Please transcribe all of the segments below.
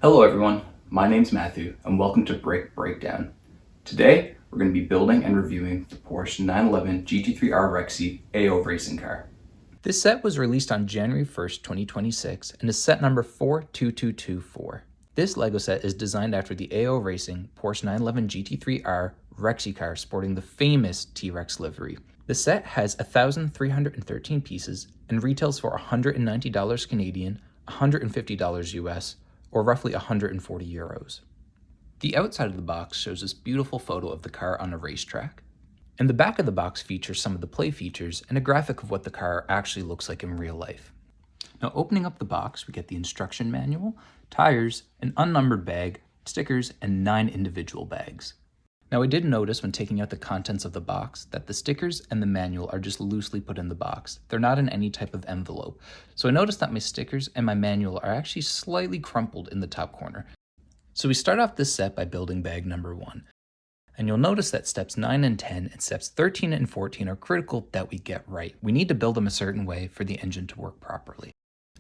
Hello everyone, my name's Matthew and welcome to Breakdown. Today we're going to be building and reviewing the Porsche 911 GT3R Rexy AO racing car. This set was released on January 1st, 2026 and is set number 42224. This LEGO set is designed after the AO Racing Porsche 911 GT3R Rexy car sporting the famous T-Rex livery. The set has 1,313 pieces and retails for $190 Canadian, $150 US, or roughly 140 euros. The outside of the box shows this beautiful photo of the car on a racetrack, and the back of the box features some of the play features and a graphic of what the car actually looks like in real life. Now, opening up the box, we get the instruction manual, tires, an unnumbered bag, stickers, and 9 individual bags. Now, I did notice when taking out the contents of the box that the stickers and the manual are just loosely put in the box. They're not in any type of envelope. So I noticed that my stickers and my manual are actually slightly crumpled in the top corner. So we start off this set by building bag number 1. And you'll notice that steps 9 and 10 and steps 13 and 14 are critical that we get right. We need to build them a certain way for the engine to work properly.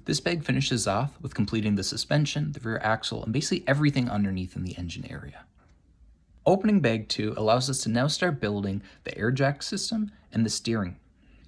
This bag finishes off with completing the suspension, the rear axle, and basically everything underneath in the engine area. Opening bag 2 allows us to now start building the air jack system and the steering.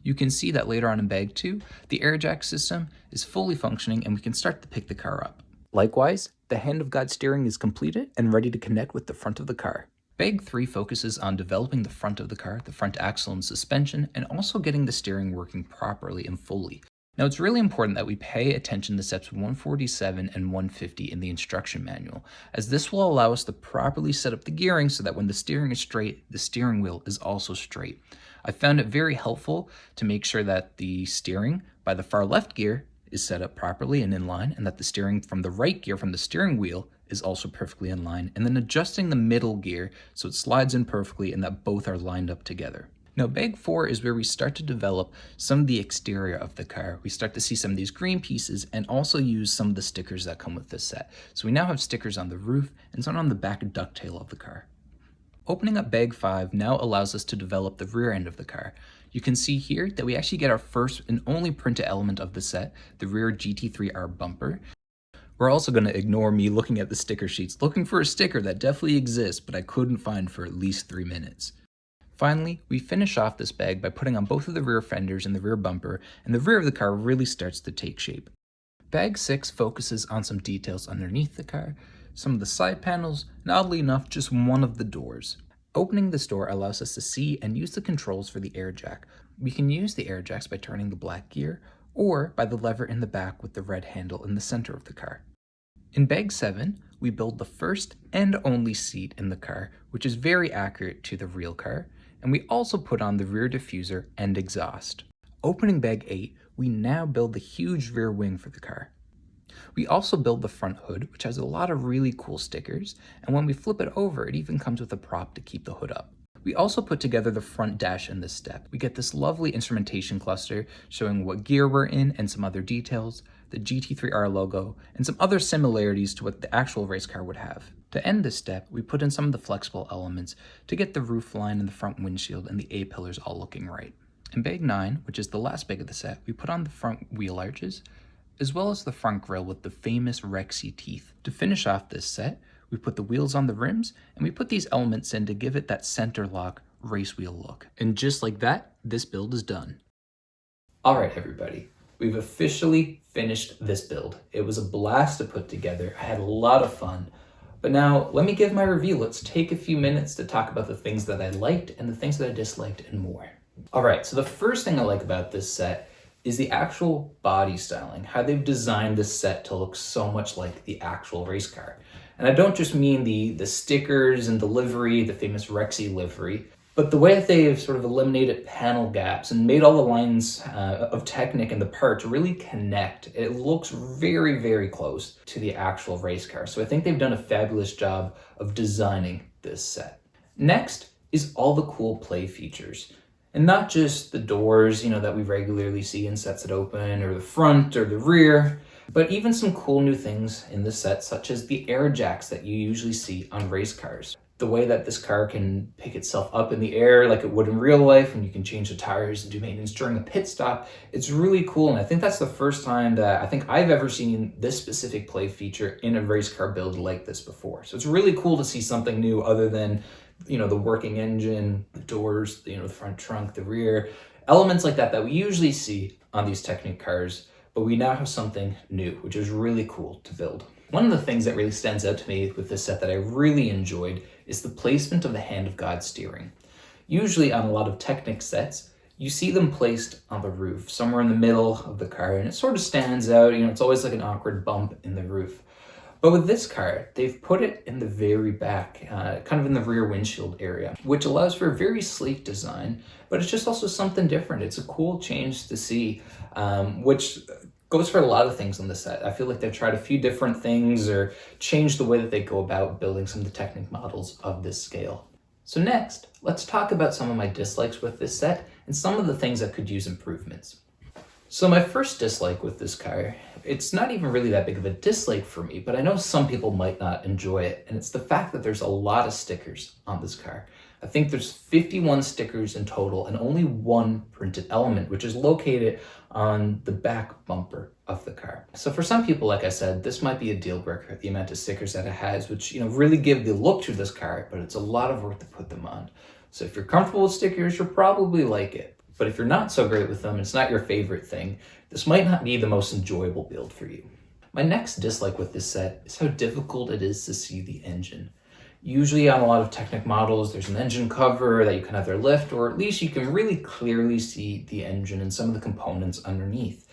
You can see that later on in bag 2, the air jack system is fully functioning and we can start to pick the car up. Likewise, the hand of God steering is completed and ready to connect with the front of the car. Bag 3 focuses on developing the front of the car, the front axle and suspension, and also getting the steering working properly and fully. Now, it's really important that we pay attention to steps 147 and 150 in the instruction manual, as this will allow us to properly set up the gearing so that when the steering is straight, the steering wheel is also straight. I found it very helpful to make sure that the steering by the far left gear is set up properly and in line, and that the steering from the right gear from the steering wheel is also perfectly in line, and then adjusting the middle gear so it slides in perfectly and that both are lined up together. Now, bag 4 is where we start to develop some of the exterior of the car. We start to see some of these green pieces and also use some of the stickers that come with this set. So we now have stickers on the roof and some on the back ducktail of the car. Opening up bag 5 now allows us to develop the rear end of the car. You can see here that we actually get our first and only printed element of the set, the rear GT3R bumper. We're also going to ignore me looking at the sticker sheets, looking for a sticker that definitely exists, but I couldn't find for at least 3 minutes. Finally, we finish off this bag by putting on both of the rear fenders and the rear bumper, and the rear of the car really starts to take shape. Bag 6 focuses on some details underneath the car, some of the side panels, and oddly enough, just one of the doors. Opening this door allows us to see and use the controls for the air jack. We can use the air jacks by turning the black gear, or by the lever in the back with the red handle in the center of the car. In bag 7, we build the first and only seat in the car, which is very accurate to the real car, and we also put on the rear diffuser and exhaust. Opening bag 8, we now build the huge rear wing for the car. We also build the front hood, which has a lot of really cool stickers, and when we flip it over, it even comes with a prop to keep the hood up. We also put together the front dash in this step. We get this lovely instrumentation cluster showing what gear we're in and some other details, the GT3R logo, and some other similarities to what the actual race car would have. To end this step, we put in some of the flexible elements to get the roof line and the front windshield and the A-pillars all looking right. In bag 9, which is the last bag of the set, we put on the front wheel arches, as well as the front grille with the famous Rexy teeth. To finish off this set, we put the wheels on the rims, and we put these elements in to give it that center lock race wheel look. And just like that, this build is done. All right, everybody, we've officially finished this build. It was a blast to put together. I had a lot of fun. But now let me give my review. Let's take a few minutes to talk about the things that I liked and the things that I disliked and more. All right, so the first thing I like about this set is the actual body styling, how they've designed this set to look so much like the actual race car. And I don't just mean the stickers and the livery, the famous Rexy livery, but the way that they've sort of eliminated panel gaps and made all the lines of Technic and the parts really connect. It looks very, very close to the actual race car. So I think they've done a fabulous job of designing this set. Next is all the cool play features. And not just the doors, that we regularly see in sets that open, or the front or the rear, but even some cool new things in the set, such as the air jacks that you usually see on race cars. the way that this car can pick itself up in the air like it would in real life, and you can change the tires and do maintenance during a pit stop. It's really cool, and I think that's the first time that I think I've ever seen this specific play feature in a race car build like this before. So it's really cool to see something new other than, you know, the working engine, the doors, you know, the front trunk, the rear, elements like that we usually see on these Technic cars, but we now have something new, which is really cool to build. One of the things that really stands out to me with this set that I really enjoyed is the placement of the Hand of God steering. Usually on a lot of Technic sets, you see them placed on the roof, somewhere in the middle of the car, and it sort of stands out, you know, it's always like an awkward bump in the roof. But with this car, they've put it in the very back, kind of in the rear windshield area, which allows for a very sleek design, but it's just also something different. It's a cool change to see, which goes for a lot of things on the set. I feel like they've tried a few different things or changed the way that they go about building some of the Technic models of this scale. So next, let's talk about some of my dislikes with this set and some of the things that could use improvements. So my first dislike with this car, it's not even really that big of a dislike for me, but I know some people might not enjoy it, and it's the fact that there's a lot of stickers on this car. I think there's 51 stickers in total and only one printed element, which is located on the back bumper of the car. So for some people, like I said, this might be a deal breaker, the amount of stickers that it has, which, you know, really give the look to this car, but it's a lot of work to put them on. So if you're comfortable with stickers, you'll probably like it. But if you're not so great with them, it's not your favorite thing, this might not be the most enjoyable build for you. My next dislike with this set is how difficult it is to see the engine. Usually on a lot of Technic models, there's an engine cover that you can either lift, or at least you can really clearly see the engine and some of the components underneath.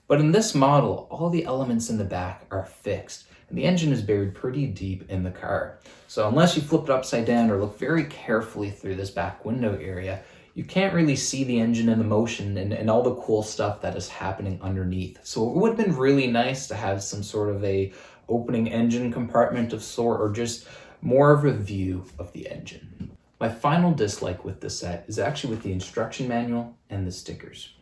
But in this model, all the elements in the back are fixed, and the engine is buried pretty deep in the car. So unless you flip it upside down or look very carefully through this back window area, you can't really see the engine and the motion and all the cool stuff that is happening underneath. So it would have been really nice to have some sort of a opening engine compartment of sort, or just more of a view of the engine. My final dislike with this set is actually with the instruction manual and the stickers.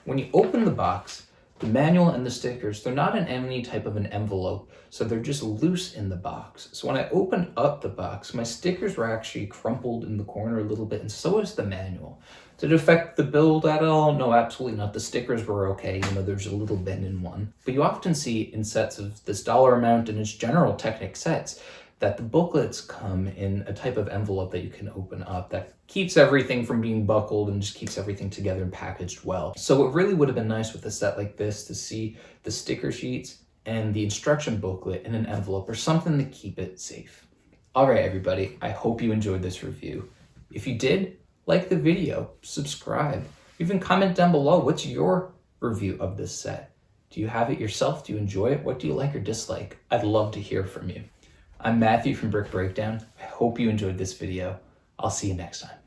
When you open the box, the manual and the stickers, they're not in any type of an envelope, so they're just loose in the box. So when I opened up the box, my stickers were actually crumpled in the corner a little bit, and so is the manual. Did it affect the build at all? No, absolutely not. The stickers were okay, you know, there's a little bend in one. But you often see in sets of this dollar amount and its general Technic sets that the booklets come in a type of envelope that you can open up that keeps everything from being buckled and just keeps everything together and packaged well. So it really would have been nice with a set like this to see the sticker sheets and the instruction booklet in an envelope or something to keep it safe. All right, everybody, I hope you enjoyed this review. If you did, like the video, subscribe, even comment down below, what's your review of this set? Do you have it yourself? Do you enjoy it? What do you like or dislike? I'd love to hear from you. I'm Matthew from Brick Breakdown. I hope you enjoyed this video. I'll see you next time.